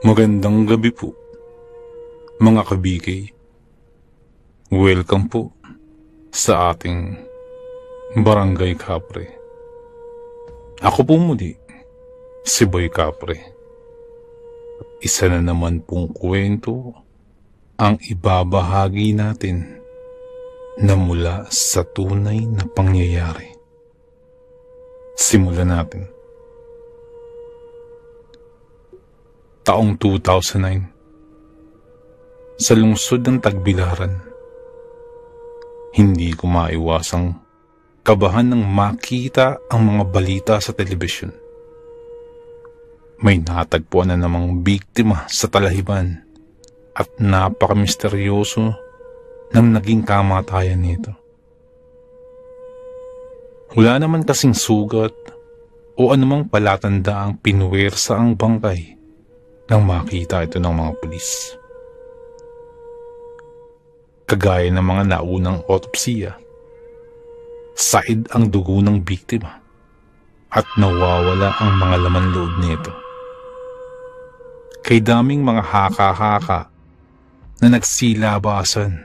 Magandang gabi po, mga kabikay. Welcome po sa ating Barangay Kapre. Ako po muli, si Boy Kapre. Isa na naman pong kwento ang ibabahagi natin na mula sa tunay na pangyayari. Simulan natin. Taong 2009, sa lungsod ng Tagbilaran, hindi ko maiwasang kabahan ng makita ang mga balita sa telebisyon. May natagpuan na namang biktima sa Talahiban at napakamisteryoso ng naging kamatayan nito. Wala naman kasing sugat o anumang palatandaang pinuwersa ang bangkay nang makita ito ng mga pulis. Kagaya ng mga naunang otopsiya, said ang dugo ng biktima at nawawala ang mga laman loob nito. Kay daming mga haka-haka na nagsilabasan,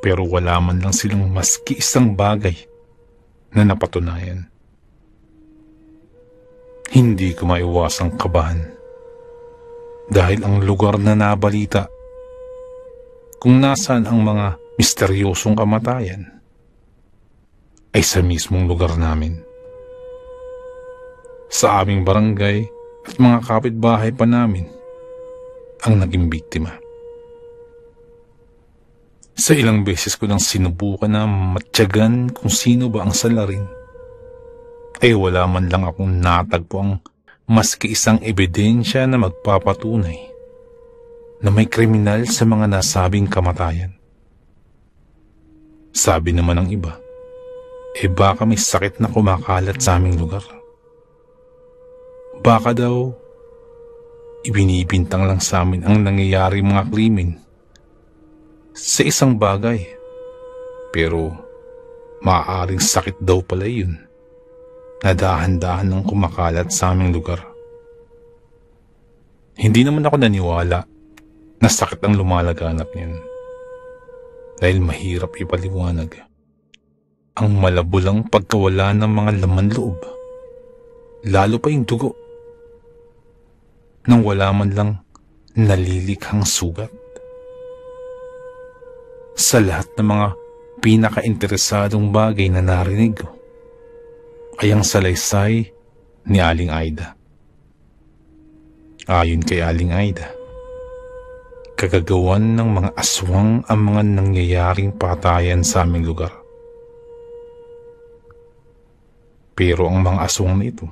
pero wala man lang silang maski isang bagay na napatunayan. Hindi ko maiwasang kabahan dahil ang lugar na nabalita kung nasaan ang mga misteryosong kamatayan ay sa mismong lugar namin. Sa aming barangay at mga kapitbahay pa namin ang naging biktima. Sa ilang beses ko nang sinubukan na matyagan kung sino ba ang salarin, ay wala man lang akong natagpo ang maski isang ebidensya na magpapatunay na may kriminal sa mga nasabing kamatayan. Sabi naman ng iba, baka may sakit na kumakalat sa aming lugar. Baka daw, ibinibintang lang sa amin ang nangyayari mga krimen sa isang bagay, pero maaaring sakit daw pala yun na dahan-dahan ng kumakalat sa aming lugar. Hindi naman ako naniwala na sakit ang lumalaganap niyan, dahil mahirap ipaliwanag ang malabulang pagkawala ng mga laman loob, lalo pa yung dugo, nang wala man lang nalilikhang sugat. Sa lahat ng mga pinaka-interesadong bagay na narinig ko ay ang salaysay ni Aling Aida. Ayon kay Aling Aida, kagagawan ng mga aswang ang mga nangyayaring patayan sa aming lugar. Pero ang mga aswang na ito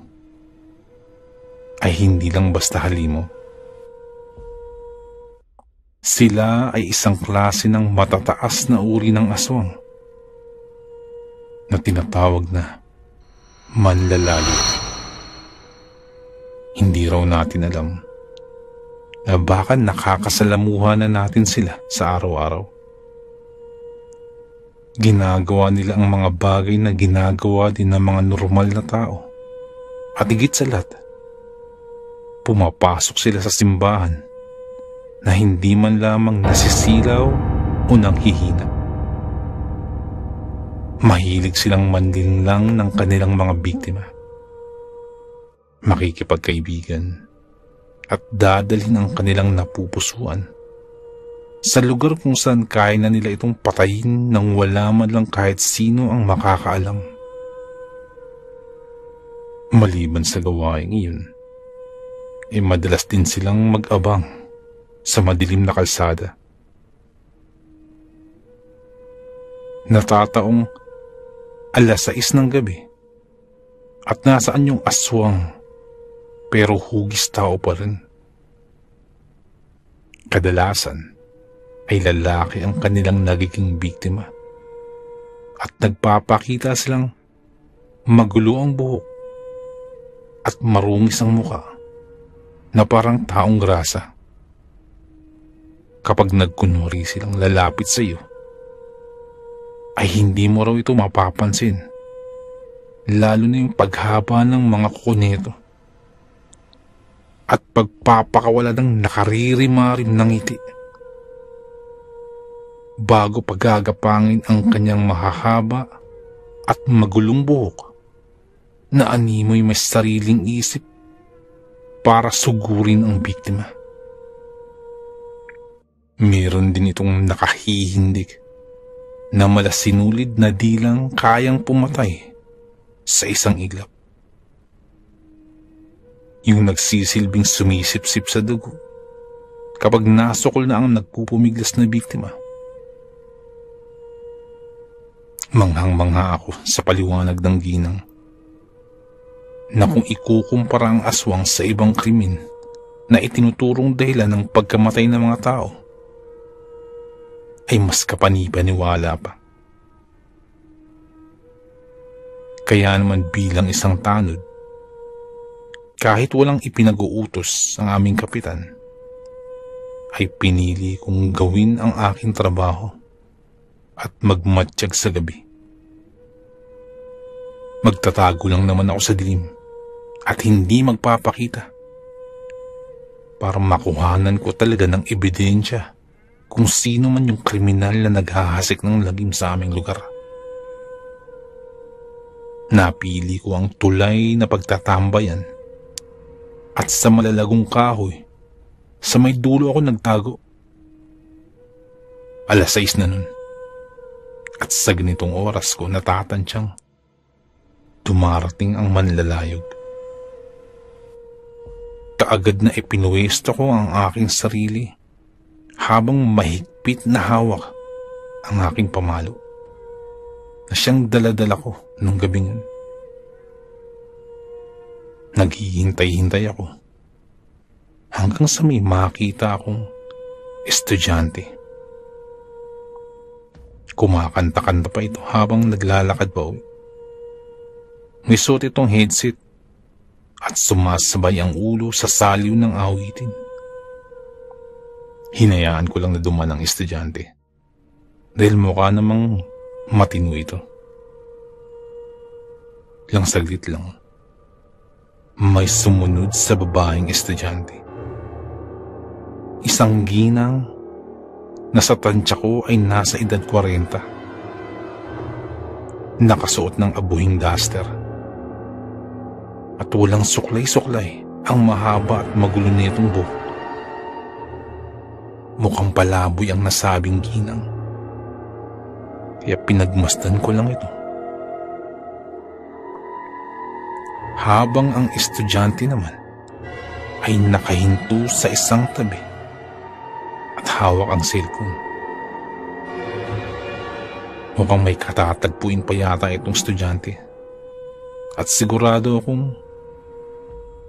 ay hindi lang basta halimo. Sila ay isang klase ng matataas na uri ng aswang na tinatawag na manlalali. Hindi raw natin alam na baka nakakasalamuha na natin sila sa araw-araw. Ginagawa nila ang mga bagay na ginagawa din ng mga normal na tao. At higit sa lahat, pumapasok sila sa simbahan na hindi man lamang nasisilaw o nanghihina. Mahilig silang manlinlang ng kanilang mga biktima, makikipagkaibigan at dadalhin ang kanilang napupusuan sa lugar kung saan kaya na nila itong patayin nang wala man lang kahit sino ang makakaalam. Maliban sa gawaing iyon, madalas din silang mag-abang sa madilim na kalsada. Natataong 6:00 ng gabi at nasaan yung aswang, pero hugis tao pa rin. Kadalasan ay lalaki ang kanilang nagiging biktima at nagpapakita silang magulo ang buhok at marungis ang muka na parang taong grasa. Kapag nagkunwari silang lalapit sa iyo, ay hindi mo raw ito mapapansin, lalo na yung paghaba ng mga kuko nito. at pagpapakawala ng nakaririmarim ng ngiti bago pagagapangin ang kanyang mahahaba at magulong buhok na animoy may sariling isip para sugurin ang biktima. Meron din itong nakahihindig na malasinulid na dilang kayang pumatay sa isang iglap. Yung nagsisilbing sumisip-sip sa dugo kapag nasukol na ang nagpupumiglas na biktima. Manghang-mangha ako sa paliwanag ng ginang na kung ikukumpara ang aswang sa ibang krimen na itinuturong dahilan ng pagkamatay ng mga tao, ay mas kapanipaniwala pa. Kaya naman bilang isang tanod, kahit walang ipinag-uutos ang aming kapitan, ay pinili kong gawin ang aking trabaho at magmatsyag sa gabi. Magtatago lang naman ako sa dilim at hindi magpapakita para makuhanan ko talaga ng ebidensya kung sino man yung kriminal na naghahasik ng lagim sa aming lugar. Napili ko ang tulay na pagtatambayan at sa malalagong kahoy sa may dulo ako nagtago. 6:00 na nun at sa ganitong oras ko natatansyang dumarating ang manlalayog. Kaagad na ipinuwesto ko ang aking sarili habang mahigpit na hawak ang aking pamalo na siyang daladala ko nung gabing yun. Naghihintay-hintay ako hanggang sa may makita akong estudyante. Kumakanta-kanta pa ito habang naglalakad pa uwi. May suot itong headset at sumasabay ang ulo sa saliw ng awitin. Hinayaan ko lang na dumaan ang estudyante dahil mukha namang matino ito. Lang saglit lang, may sumunod sa babaeng estudyante. Isang ginang na sa tansya ko ay nasa edad 40. Nakasuot ng abuhing duster at walang suklay-suklay ang mahaba at magulo nitong buhok. Mukhang palaboy ang nasabing ginang, kaya pinagmasdan ko lang ito. Habang ang estudyante naman ay nakahinto sa isang tabi at hawak ang cellphone. Mukhang may katatagpuin pa yata itong estudyante at sigurado akong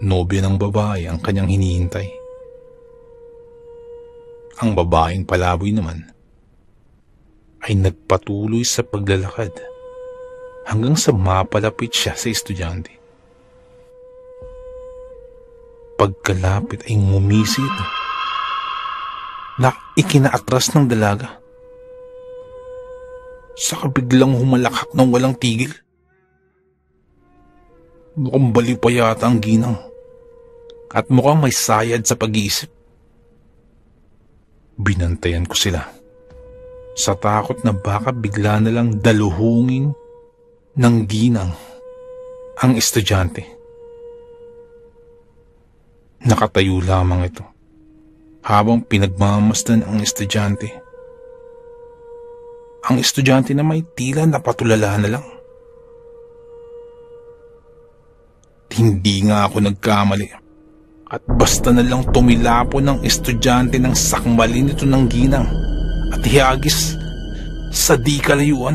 nobya ng babae ang kanyang hinihintay. Ang babaeng palaboy naman ay nagpatuloy sa paglalakad hanggang sa mapalapit siya sa estudyante. Pagkalapit ay ngumisi ito na ikinaatras ng dalaga. Saka biglang humalakhak ng walang tigil. Mukhang baliw pa yata ang ginang at mukhang may sayad sa pag-iisip. Binantayan ko sila sa takot na baka bigla na lang daluhungin ng ginang ang estudyante. Nakatayo lamang ito habang pinagmamasdan ang estudyante. Ang estudyante na may tila napatulala na lang. Hindi nga ako nagkamali at basta na lang tumilapo ng estudyante ng sakmalin nito ng ginang at hiyagis sa di kalayuan.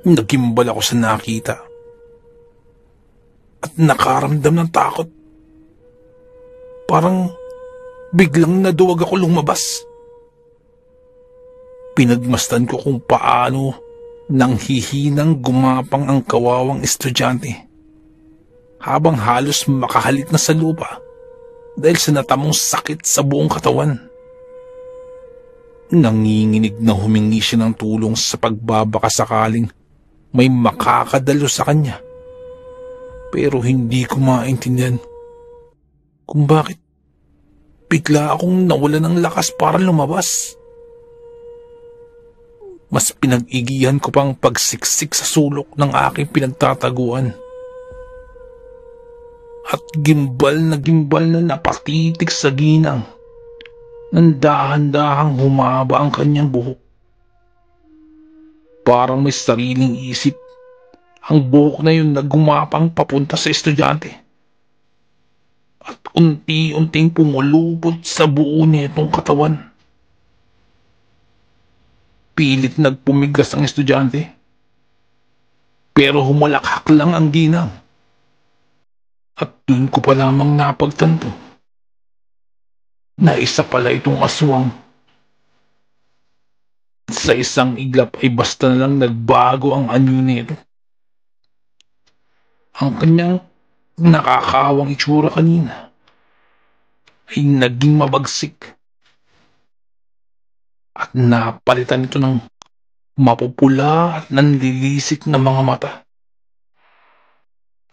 Nagimbal ako sa nakita at nakaramdam ng takot. Parang biglang naduwag ako lumabas. Pinagmasdan ko kung paano nang hihinang gumapang ang kawawang estudyante habang halos makahalik na sa lupa dahil sa natamong sakit sa buong katawan. Nanginginig na humingi siya ng tulong sa pagbabaka sakaling may makakadalo sa kanya. Pero hindi ko maintindihan kung bakit bigla akong nawalan ng lakas para lumabas. Mas pinag-igihan ko pang pagsiksik sa sulok ng aking pinagtataguan. At gimbal na napatitig sa ginang. Nang dahan-dahang humaba ang kanyang buhok. Parang may sariling isip. Ang buhok na yun na gumapang papunta sa estudyante. At unti-unting pumulupot sa buo nitong katawan. Pilit nagpumigas ang estudyante. Pero humalakhak lang ang ginang. At dun ko pa lamang napagtanto na isa pala itong aswang. Sa isang iglap ay basta na lang nagbago ang anyo nito. Ang kanyang nakakawang itsura kanina ay naging mabagsik. At napalitan ito ng mapupula at nanlilisik na mga mata.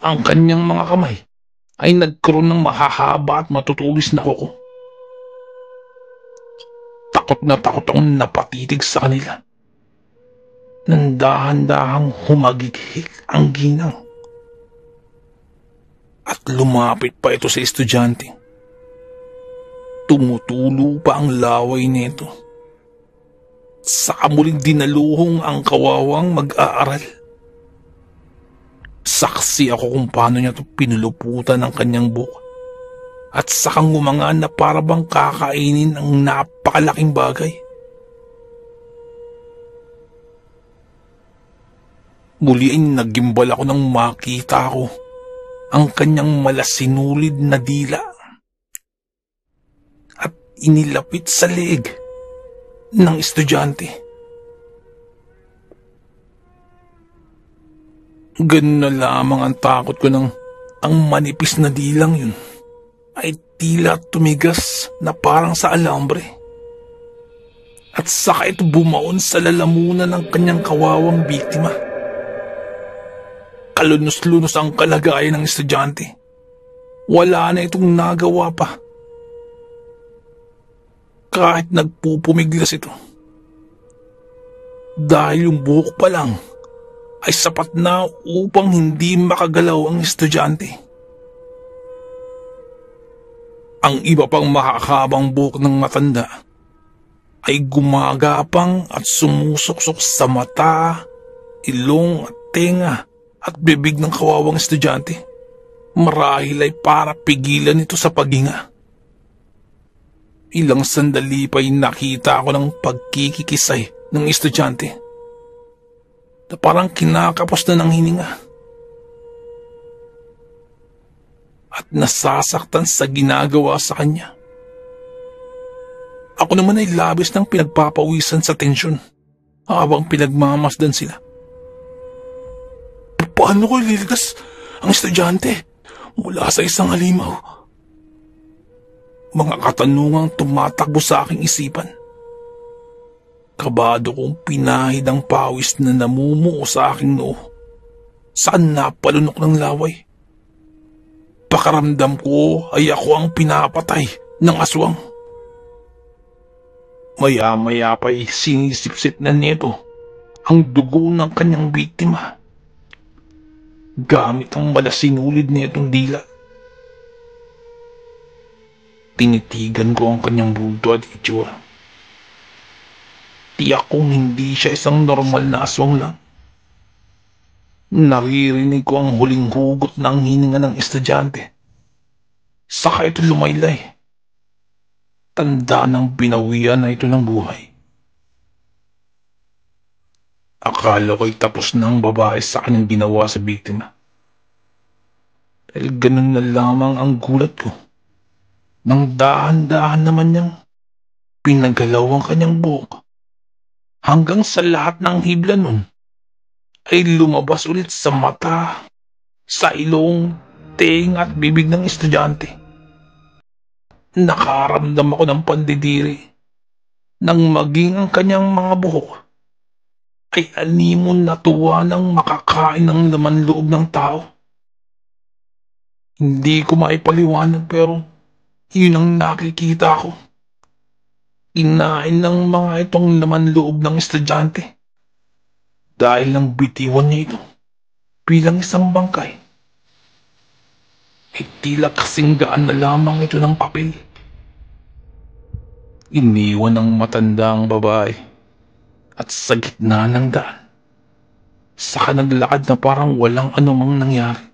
Ang kanyang mga kamay ay nagkaroon ng mahahaba at matutulis na kuko. Takot na takot akong napatitig sa kanila. Nang dahan-dahang humagigik ang ginang. At lumapit pa ito sa estudyante. Tumutulo pa ang laway nito. Saka muling dinaluhong ang kawawang mag-aaral. Saksi ako kung paano niya ito pinuluputan ng kanyang buhok. At sakang ngumangaan na parabang kakainin ang napakalaking bagay. Muli ay nagimbal ako nang makita ko ang kanyang malasinulid na dila. At inilapit sa leeg ng estudyante. Ganun na lamang ang takot ko nang ang manipis na dilang yun ay tila tumigas na parang sa alambre. At saka ito bumaon sa lalamunan ng kanyang kawawang biktima. Kalunos-lunos ang kalagayan ng estudyante. Wala na itong nagawa pa. Kahit nagpupumiglas ito. Dahil yung buhok pa lang ay sapat na upang hindi makagalaw ang estudyante. Ang iba pang makakabang buhok ng matanda ay gumagapang at sumusuksok sa mata, ilong at tenga at bibig ng kawawang estudyante. Marahil ay para pigilan ito sa paghinga. Ilang sandali pa'y nakita ako ng pagkikikisay ng estudyante na parang kinakapos na ng hininga. At nasasaktan sa ginagawa sa kanya. Ako naman ay labis ng pinagpapawisan sa tensyon habang pinagmamasdan sila. Paano ko ililigtas ang estudyante mula sa isang halimaw? Mga katanungang tumatakbo sa aking isipan. Kabado kong pinahid ang pawis na namumuo sa aking noo. Saan napalunok ng laway? Pakaramdam ko ay ako ang pinapatay ng aswang. Maya-maya pa'y sinisipsip na nito ang dugo ng kanyang biktima. Gamit ang malasinulid nitong dila. Tinitigan ko ang kanyang bulto at itsura. Tiyak kong hindi siya isang normal na aswang lang. Naririnig ko ang huling hugot ng hininga ng estudyante. Saka ito lumaylay. Tanda ng binawian na ito ng buhay. Akala ko'y tapos na ang babae sa kanyang ginawa sa biktima. Dahil ganun na lamang ang gulat ko. Nang dahan-dahan naman niyang pinagalaw ang kanyang buhok. Hanggang sa lahat ng hibla nun ay lumabas ulit sa mata, sa ilong, tenga at bibig ng estudyante. Nakaramdam ako ng pandidiri nang maging ang kanyang mga buhok ay animon na tuwa ng makakain ng laman loob ng tao. Hindi ko maipaliwanag pero Yun ang nakikita ko. Kinain ng mga itong laman loob ng estudyante. Dahil lang bitiwan niya ito bilang isang bangkay. Ay tila kasing gaan na lamang ito ng papel. Iniwan ng matandang babae at sa gitna ng daan. Saka naglakad na parang walang anumang nangyari.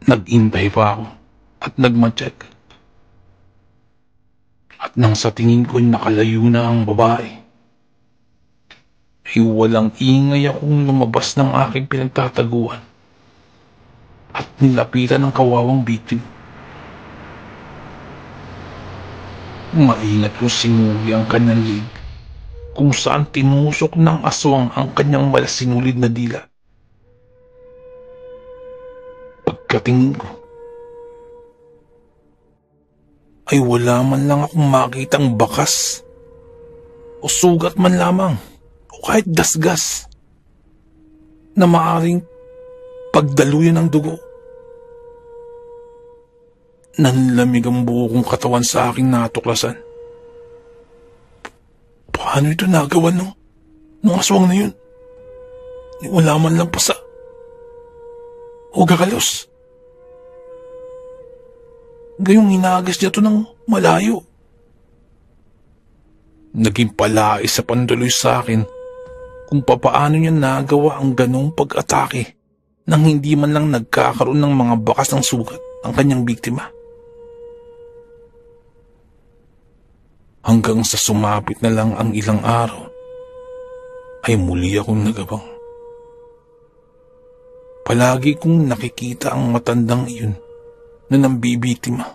Nag-intay pa ako at nagmacheck. At nang sa tingin ko nakalayo na ang babae, ay walang ingay akong lumabas ng aking pinagtataguan at nilapitan ng kawawang bitin. Maingat kong sinuli ang kanyang lig kung saan tinusok ng aswang ang kanyang malasinulid na dila. Pagkatingin ko, ay wala man lang akong makitang bakas o sugat man lamang o kahit gasgas na maaring pagdaluyan ng dugo. Nanlamig ang buo kong katawan sa aking natuklasan. Paano ito nagawa nung aswang na yun? Wala man lang pasa o gakalos. Gayong hinagas niya ito ng malayo. Naging palais sa panduloy sa akin kung papaano niya nagawa ang ganong pag-atake nang hindi man lang nagkakaroon ng mga bakas ng sugat ang kanyang biktima. Hanggang sa sumapit na lang ang ilang araw, ay muli akong nagabang. Palagi kong nakikita ang matandang iyon na nambibitima.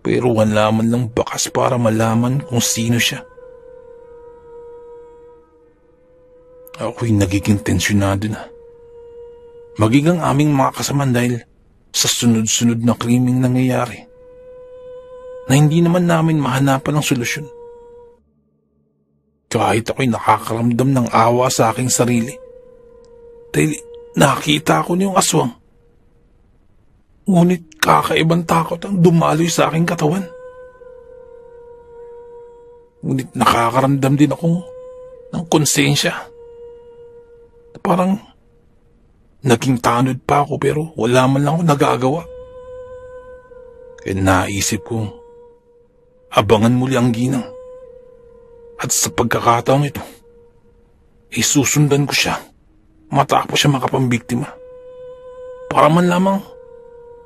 Pero wala man lang bakas para malaman kung sino siya. Ako'y nagiging tensyonado na. Maging ang aming mga kasamaan dahil sa sunod-sunod na krimeng nangyayari na hindi naman namin mahanapan ng solusyon. Kahit ako'y nakakaramdam ng awa sa aking sarili dahil nakita ko niyong aswang. Ngunit kakaibang takot ang dumaloy sa aking katawan. Ngunit nakakaramdam din ako ng konsensya. Parang naging tanod pa ako pero wala man lang ako nagagawa. Kaya naisip kong abangan muli ang ginang. At sa pagkakataong ito, isusundan ko siya matapos siya makapambiktima. Para man lamang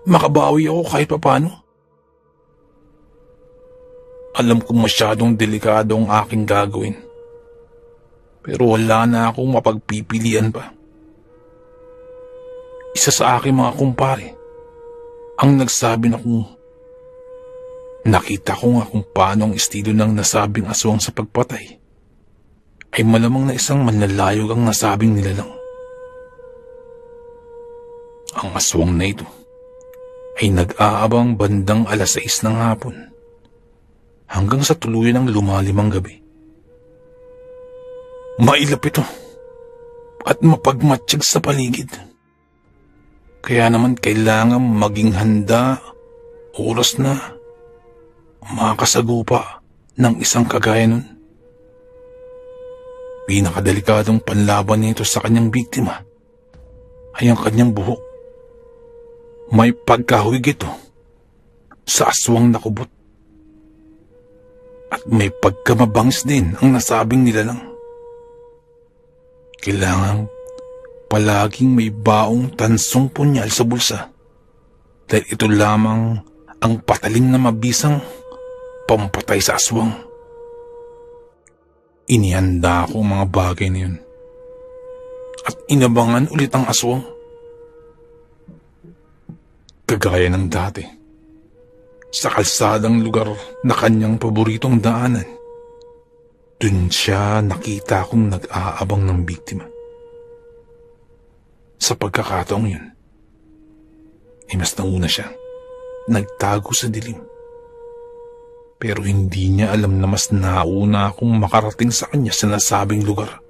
makabawi ako kahit papano. Alam kong masyadong delikado ang aking gagawin. Pero wala na akong mapagpipilian pa. Isa sa aking mga kumpare ang nagsabi na kung nakita ko nga kung paano ang estilo ng nasabing aswang sa pagpatay ay malamang na isang manlalayog ang nasabing nilalang. Ang aswang na ito ay nag-aabang bandang 6:00 ng hapon hanggang sa tuluyan ng lumalim ang gabi. Mailap ito at mapagmatsyag sa paligid. Kaya naman kailangan maging handa, oras na, makasagupa ng isang kagaya nun. Pinakadelikadong panlaban nito sa kanyang biktima ay ang kanyang buhok. May pagkahuwig ito sa aswang na kubot. At may pagkamabangis din ang nasabing nilalang. Kailangan palaging may baong tansong punyal sa bulsa dahil ito lamang ang patalim na mabisang pampatay sa aswang. Inihanda ko ang mga bagay na yun at inabangan ulit ang aswang. Kagaya ng dati, sa kalsadang lugar na kanyang paboritong daanan, dun siya nakita kong nag-aabang ng biktima. Sa pagkakataong yun, ay mas nauna siya, nagtago sa dilim. Pero hindi niya alam na mas nauna akong makarating sa kanya sa nasabing lugar.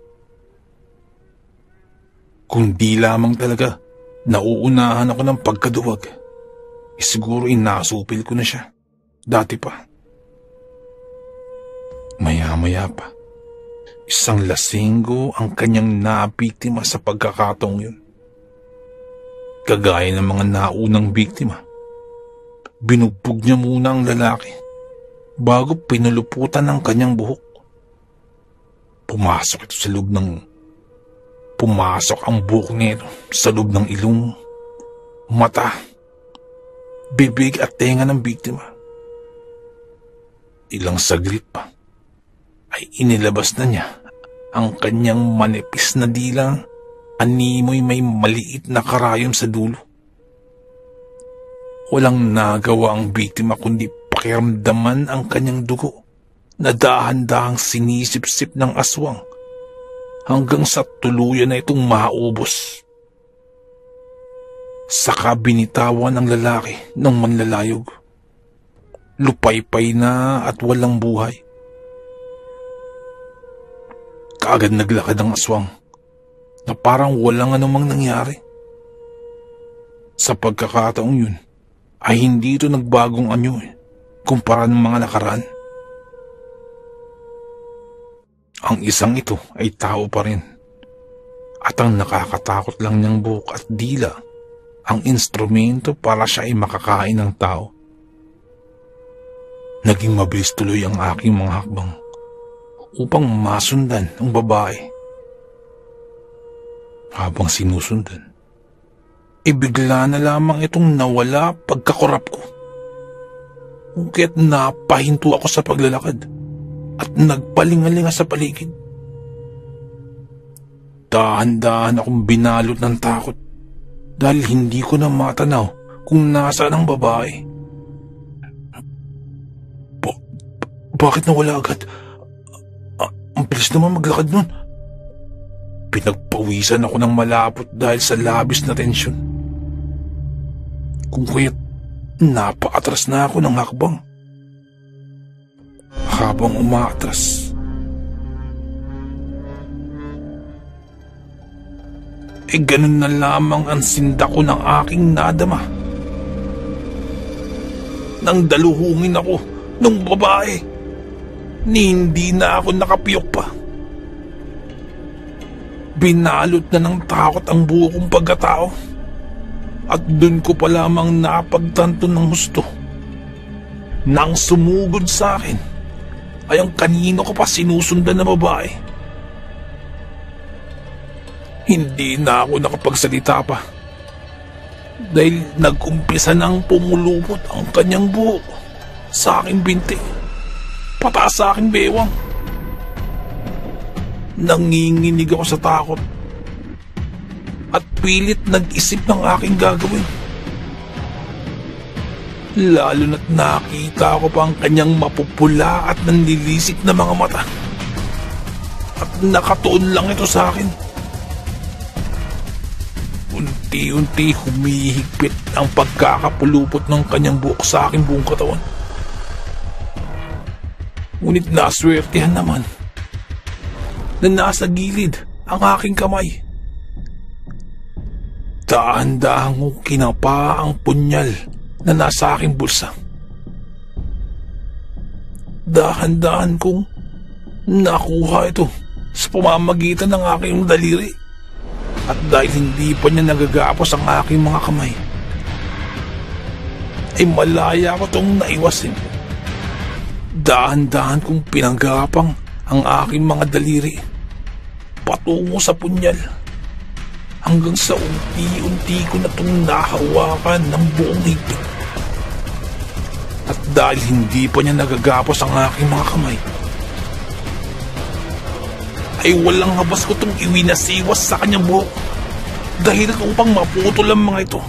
Kung di lamang talaga nauunahan ako ng pagkaduwag, siguro inasupil ko na siya. Dati pa. Maya-maya pa, isang lasinggo ang kanyang nabiktima sa pagkakataong yun. Kagaya ng mga naunang biktima, binugbog niya muna ang lalaki bago pinuluputan ang kanyang buhok. Pumasok ang buhok nito sa loob ng ilong, mata, bibig at tenga ng biktima. Ilang saglit pa ay inilabas na niya ang kanyang manipis na dilang, animoy may maliit na karayom sa dulo. Walang nagawa ang biktima kundi pakiramdaman ang kanyang dugo na dahan-dahang sinisip-sip ng aswang hanggang sa tuluyan na itong maubos. Saka binitawan ng lalaki ng manlalayog. Lupaypay na at walang buhay. Kaagad naglakad ang aswang na parang walang anumang nangyari. Sa pagkakataong yun ay hindi ito nagbagong anyo kumpara ng mga nakaraan. Ang isang ito ay tao pa rin at ang nakakatakot lang niyang buhok at dila ang instrumento para siya ay makakain ng tao. Naging mabilis tuloy ang aking mga hakbang upang masundan ang babae. Habang sinusundan, bigla na lamang itong nawala pagkakurap ko. Kaya't napahinto ako sa paglalakad at nagpalingalinga sa paligid. Dahan-dahan akong binalot ng takot dahil hindi ko na matanaw kung nasaan ang babae. Bakit nawala agad? Ang bilis naman maglakad nun. Pinagpawisan ako ng malapot dahil sa labis na tensyon. Kung kaya't napaatras na ako ng hakbang. Habang umaatras, ganun na lamang ang sinda ko ng aking nadama. Nang daluhungin ako ng babae, hindi na ako nakapiyok pa. Binalot na ng takot ang buo kong pagkatao at dun ko pa lamang napagtanto ng husto. Nang sumugod sa akin ay ang kanino ko pa sinusundan na babae. Hindi na ako nakapagsalita pa dahil nag-umpisa nang pumulupot ang kanyang buhok sa aking binti, pataas sa aking bewang. Nanginginig ako sa takot at pilit nag-isip ng aking gagawin. Lalo na't nakita ko pa ang kanyang mapupula at nanlilisik na mga mata. At nakatuon lang ito sa akin. Unti-unti humihigpit ang pagkakapulupot ng kanyang buhok sa aking buong katawan. Ngunit naswertehan naman na nasa gilid ang aking kamay. Dahan-dahan kong kinapa ang punyal na nasa aking bulsa. Dahan-dahan kong nakuha ito sa pamamagitan ng aking daliri. At dahil hindi pa niya nagagapos ang aking mga kamay, ay malaya ko itong naiwasin. Dahan-dahan kong pinanggapang ang aking mga daliri patungo sa punyal hanggang sa unti-unti ko na itong nahawakan ng buong higpit. At dahil hindi pa niya nagagapos ang aking mga kamay, ay walang habas ko itong iwinasiwas sa kanyang buhok dahil upang maputol ang mga ito.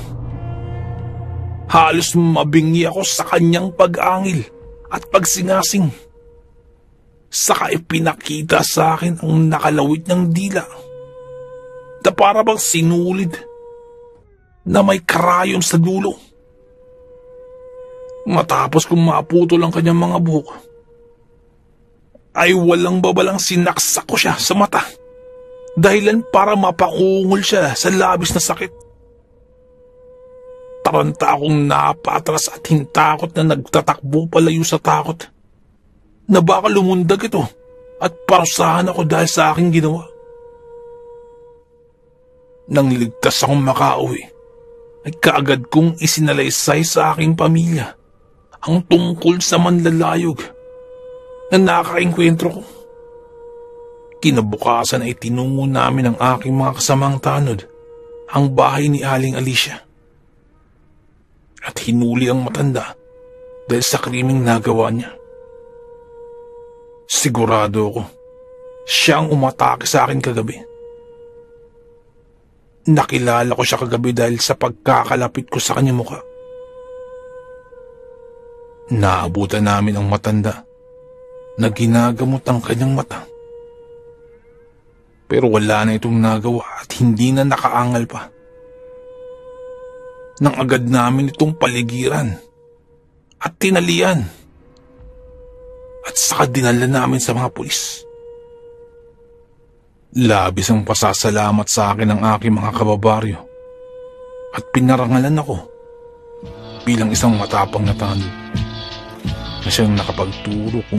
Halos mabingi ako sa kanyang pag-angil at pagsingasing. Saka ipinakita sa akin ang nakalawit niyang dila na para bang sinulid na may karayom sa dulo. Matapos kong maputol ang kanyang mga buhok, ay walang babalang sinaksak ko siya sa mata dahilan para mapaungol siya sa labis na sakit. Taranta akong napatras at hintakot na nagtatakbo palayo sa takot na baka lumundag ito at parusahan ako dahil sa aking ginawa. Nang ligtas akong makauwi, ay kaagad kong isinalaysay sa aking pamilya ang tungkol sa manlalayog na nakaengkwentro ko. Kinabukasan ay tinungo namin ng aking mga kasamang tanod ang bahay ni Aling Alicia at hinuli ang matanda dahil sa krimeng nagawa niya. Sigurado ako, siya ang umatake sa akin kagabi. Nakilala ko siya kagabi dahil sa pagkakalapit ko sa kanyang mukha. Naabutan namin ang matanda na ginagamot ang kanyang mata. Pero wala na itong nagawa at hindi na nakaangal pa. Nang agad namin itong paligiran at tinalian at saka dinala namin sa mga pulis. Labis ang pasasalamat sa akin ng aking mga kababaryo at pinarangalan ako bilang isang matapang na tanod na siyang nakapagturo kung